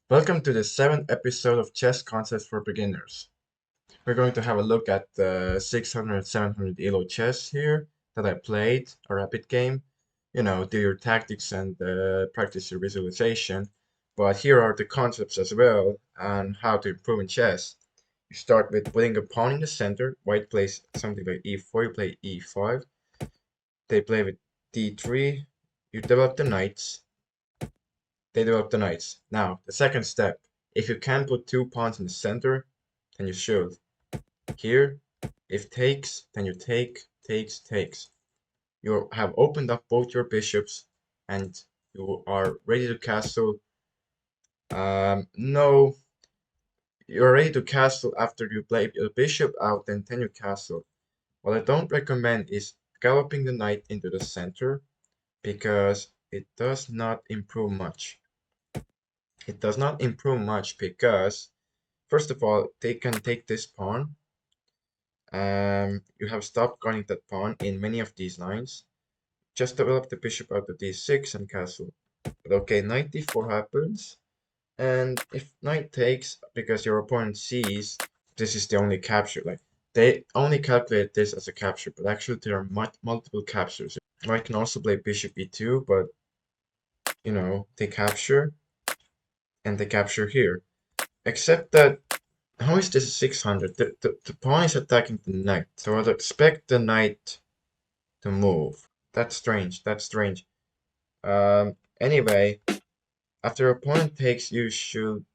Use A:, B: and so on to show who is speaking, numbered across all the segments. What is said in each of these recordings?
A: Welcome to the 7th episode of Chess Concepts for Beginners. We're going to have a look at the 600 700 ELO chess here that I played, a rapid game. Do your tactics and practice your visualization. But here are the concepts as well and how to improve in chess. You start with putting a pawn in the center. White plays something like e4, you play e5. They play with d3. You develop the knights. They develop the knights. Now, the second step. If you can put two pawns in the center, then you should. Here, if takes, then you take, takes, takes. You have opened up both your bishops and you are ready to castle. No, you're ready to castle after you play your bishop out, and then you castle. What I don't recommend is galloping the knight into the center because it does not improve much. It does not improve much because, first of all, they can take this pawn. You have stopped guarding that pawn in many of these lines. Just develop the bishop out of d6 and castle. But okay, knight d4 happens. And if knight takes, because your opponent sees this is the only capture, like they only calculate this as a capture, but actually there are multiple captures. White can also play bishop e2, but they capture and they capture here. Except that, how is this 600? The pawn is attacking the knight, so I'd expect the knight to move. That's strange, that's strange. Anyway, after opponent takes, you should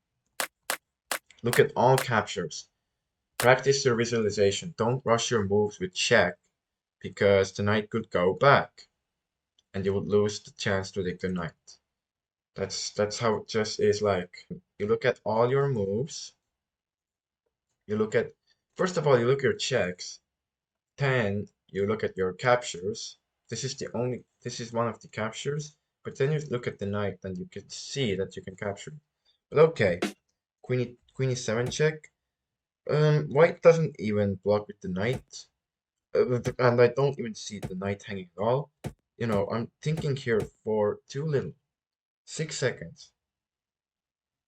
A: look at all captures. Practice your visualization. Don't rush your moves with check, because the knight could go back, and you would lose the chance to take the knight. That's how it just is like. You look at all your moves. You look at, first of all, you look at your checks. Then you look at your captures. This is one of the captures. But then you look at the knight and you can see that you can capture. But okay, queen e7 check. White doesn't even block with the knight. And I don't even see the knight hanging at all. I'm thinking here for too little. 6 seconds.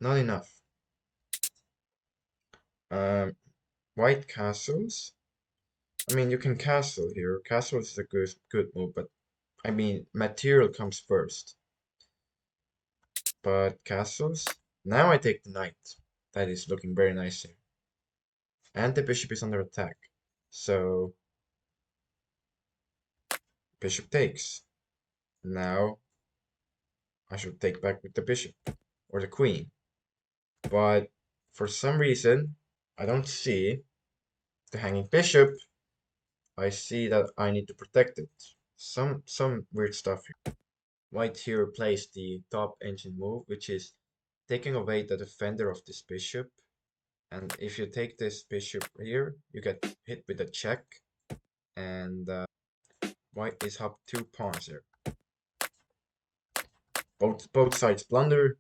A: Not enough. Um, White castles. I mean, you can castle here. Castle is a good move, but I mean, material comes first. But castles. Now I take the knight. That is looking very nice here. And the bishop is under attack. So bishop takes. Now I should take back with the bishop or the queen. But for some reason, I don't see the hanging bishop. I see that I need to protect it. Some weird stuff here. White here plays the top engine move, which is taking away the defender of this bishop. And if you take this bishop here, you get hit with a check. And white is up 2 pawns here. Both sides blunder,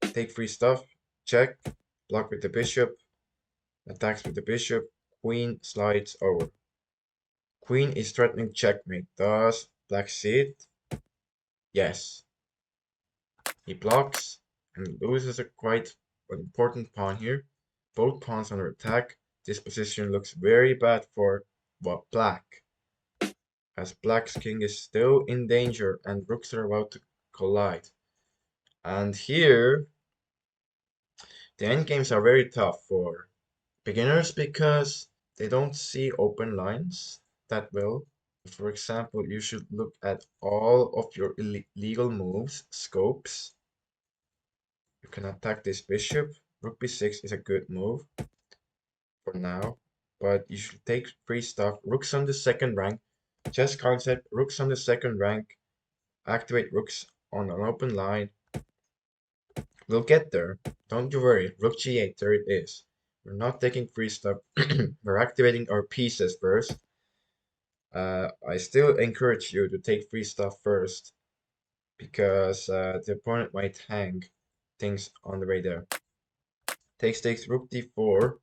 A: take free stuff, check, block with the bishop, attacks with the bishop, queen slides over. Queen is threatening checkmate. Does black see it? Yes. He blocks and loses a quite important pawn here. Both pawns under attack. This position looks very bad for black, as black's king is still in danger and rooks are about to collide. And here, the endgames are very tough for beginners because they don't see open lines that well. For example, you should look at all of your illegal moves, scopes. You can attack this bishop. Rook b6 is a good move for now, but you should take free stuff. Rooks on the second rank. Chess concept, rooks on the second rank. Activate rooks on an open line. We'll get there. Don't you worry. Rook g8, there it is. We're not taking free stuff. We're activating our pieces first. I still encourage you to take free stuff first, because the opponent might hang things on the way there. Takes rook d4,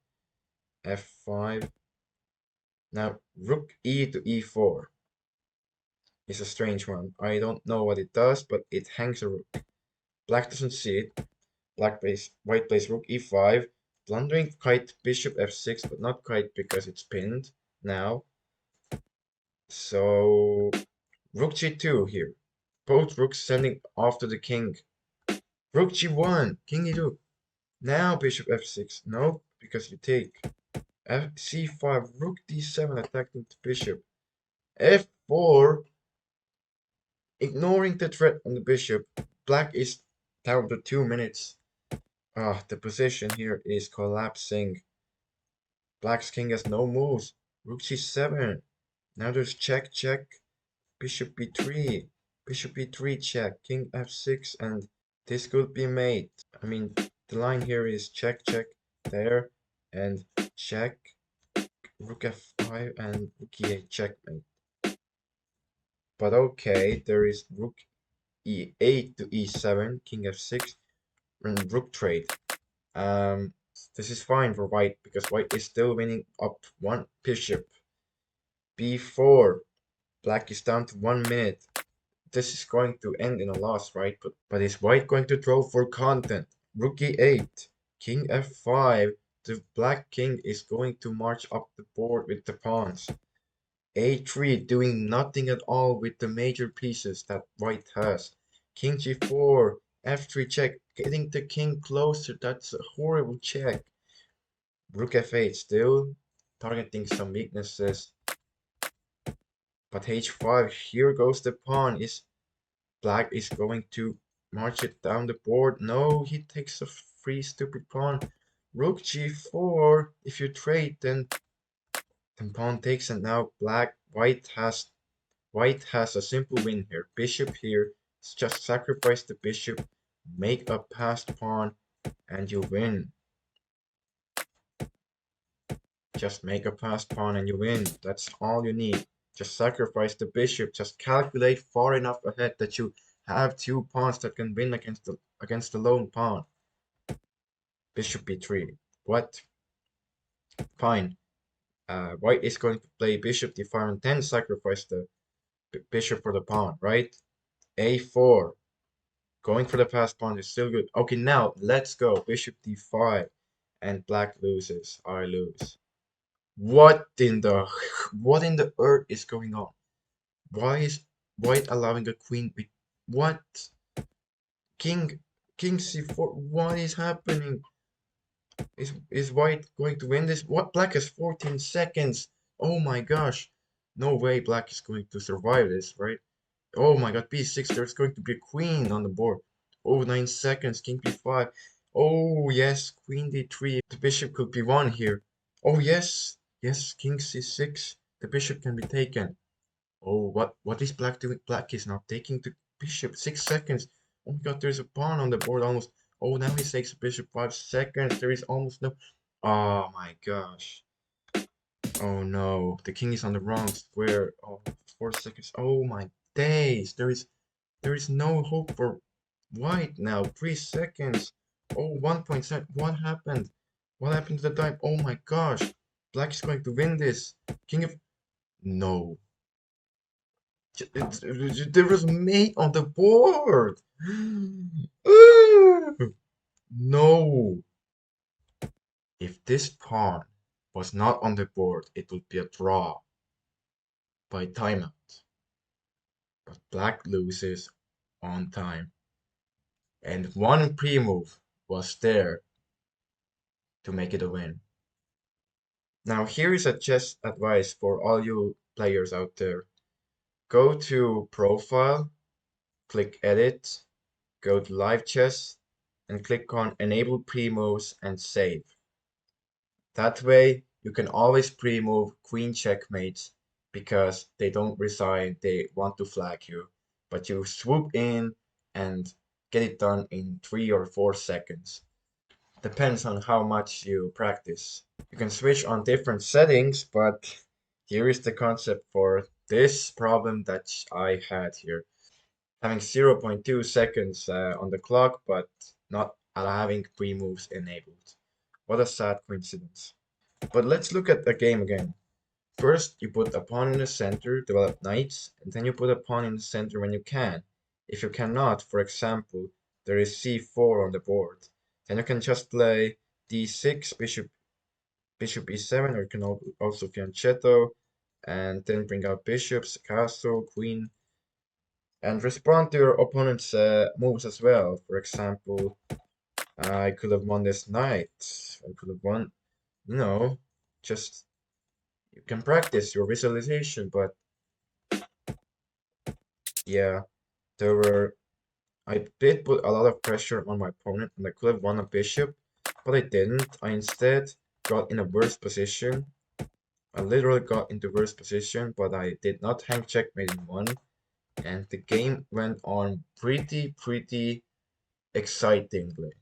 A: f5. Now rook e to e4 is a strange one. I don't know what it does, but it hangs a rook. Black doesn't see it. White plays rook e5, blundering kite bishop f6, but not quite because it's pinned now. So rook g2 here. Both rooks sending off to the king. Rook g1, king e2. Now bishop f6. No, because you take. c5, rook d7 attacking the bishop. f4, ignoring the threat on the bishop. Black is down to 2 minutes. The position here is collapsing. Black's king has no moves. Rook c7. Now there's check, check. Bishop b3. Bishop b3 check. King f6, and this could be mate. I mean, the line here is check, check, there, and check. Rook f5 and rook e8 checkmate. But okay, there is rook e8 to e7, king f6, and rook trade. This is fine for white because white is still winning up one bishop. b4, black is down to 1 minute. This is going to end in a loss, right? But is white going to throw for content? Rook e8, king f5. The black king is going to march up the board with the pawns. a3, doing nothing at all with the major pieces that white has. King g4, f3 check, getting the king closer. That's a horrible check. Rook f8, still targeting some weaknesses. But h5, here goes the pawn. Is black is going to march it down the board? No, he takes a free stupid pawn. Rook g4, if you trade, then pawn takes, and now white has a simple win here. Bishop here, just sacrifice the bishop, make a passed pawn, and you win. Just make a passed pawn and you win. That's all you need. Just sacrifice the bishop. Just calculate far enough ahead that you have two pawns that can win against the lone pawn. Bishop b3. What? Fine. White is going to play bishop d5 and then sacrifice the bishop for the pawn, right? a4. Going for the passed pawn is still good. Okay, now let's go. Bishop d5 and black loses. I lose. What in the earth is going on? Why is white allowing a queen with what? King c4. What is happening? Is white going to win this? What? Black has 14 seconds. Oh my gosh. No way black is going to survive this, right? Oh my god, b6, there's going to be a queen on the board. Oh, 9 seconds, king b5. Oh yes, queen d3. The bishop could be won here. Oh yes, yes, king c6. The bishop can be taken. Oh, what is black doing? Black is not taking the bishop. 6 seconds. Oh my god, there's a pawn on the board almost. Oh, now he takes the bishop. 5 seconds. There is almost no. Oh my gosh. Oh no, the king is on the wrong square. Oh, 4 seconds. Oh my days. There is no hope for white now. 3 seconds. Oh, 1.7. What happened? What happened to the time? Oh my gosh. Black is going to win this. King of. No. There was mate on the board. No. If this pawn was not on the board, it would be a draw by timeout. But black loses on time. And one pre-move was there to make it a win. Now here is a chess advice for all you players out there. Go to Profile, click Edit, go to Live Chess, and click on Enable Pre-moves and Save. That way you can always pre-move queen checkmates because they don't resign, they want to flag you. But you swoop in and get it done in 3 or 4 seconds. Depends on how much you practice. You can switch on different settings, but here is the concept for this problem that I had here. Having 0.2 seconds on the clock, but not having pre-moves enabled. What a sad coincidence. But let's look at the game again. First, you put a pawn in the center, develop knights, and then you put a pawn in the center when you can. If you cannot, for example, there is c4 on the board. Then you can just play d6, bishop e7, or you can also fianchetto, and then bring out bishops, castle, queen, and respond to your opponent's moves as well. For example, I could have won this knight. I could have won, you know, just you can practice your visualization, but yeah, there were I did put a lot of pressure on my opponent, and I could have won a bishop, but I didn't. I instead got in a worse position. I literally got into worse position, but I did not hang checkmate in one, and the game went on pretty excitingly.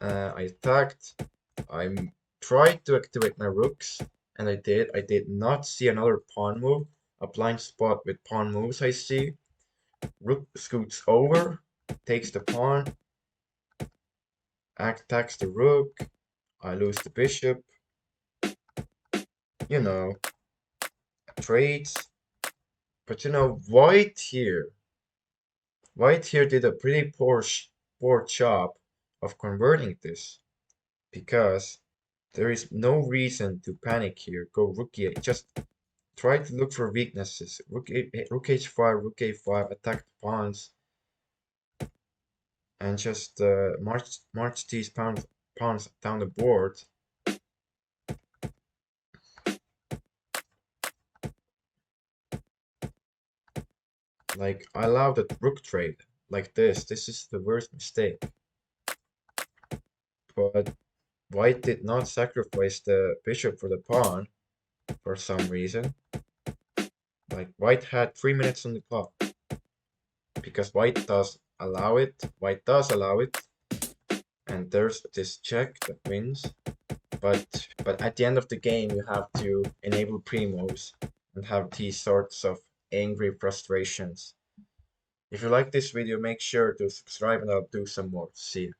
A: I attacked. I tried to activate my rooks, and I did. I did not see another pawn move. A blind spot with pawn moves I see. Rook scoots over, takes the pawn, attacks the rook. I lose the bishop. You know, trades. But White here did a pretty poor job of converting this, because there is no reason to panic here. Go rook e8. Just try to look for weaknesses. Rook h5, rook a5, attack the pawns, and just march these pawns down the board. Like, I allowed a rook trade like this. This is the worst mistake. But White did not sacrifice the bishop for the pawn for some reason. Like, White had 3 minutes on the clock, because White does allow it. White does allow it, and there's this check that wins. But at the end of the game, you have to enable primos and have these sorts of angry frustrations. If you like this video, make sure to subscribe, and I'll do some more. See you.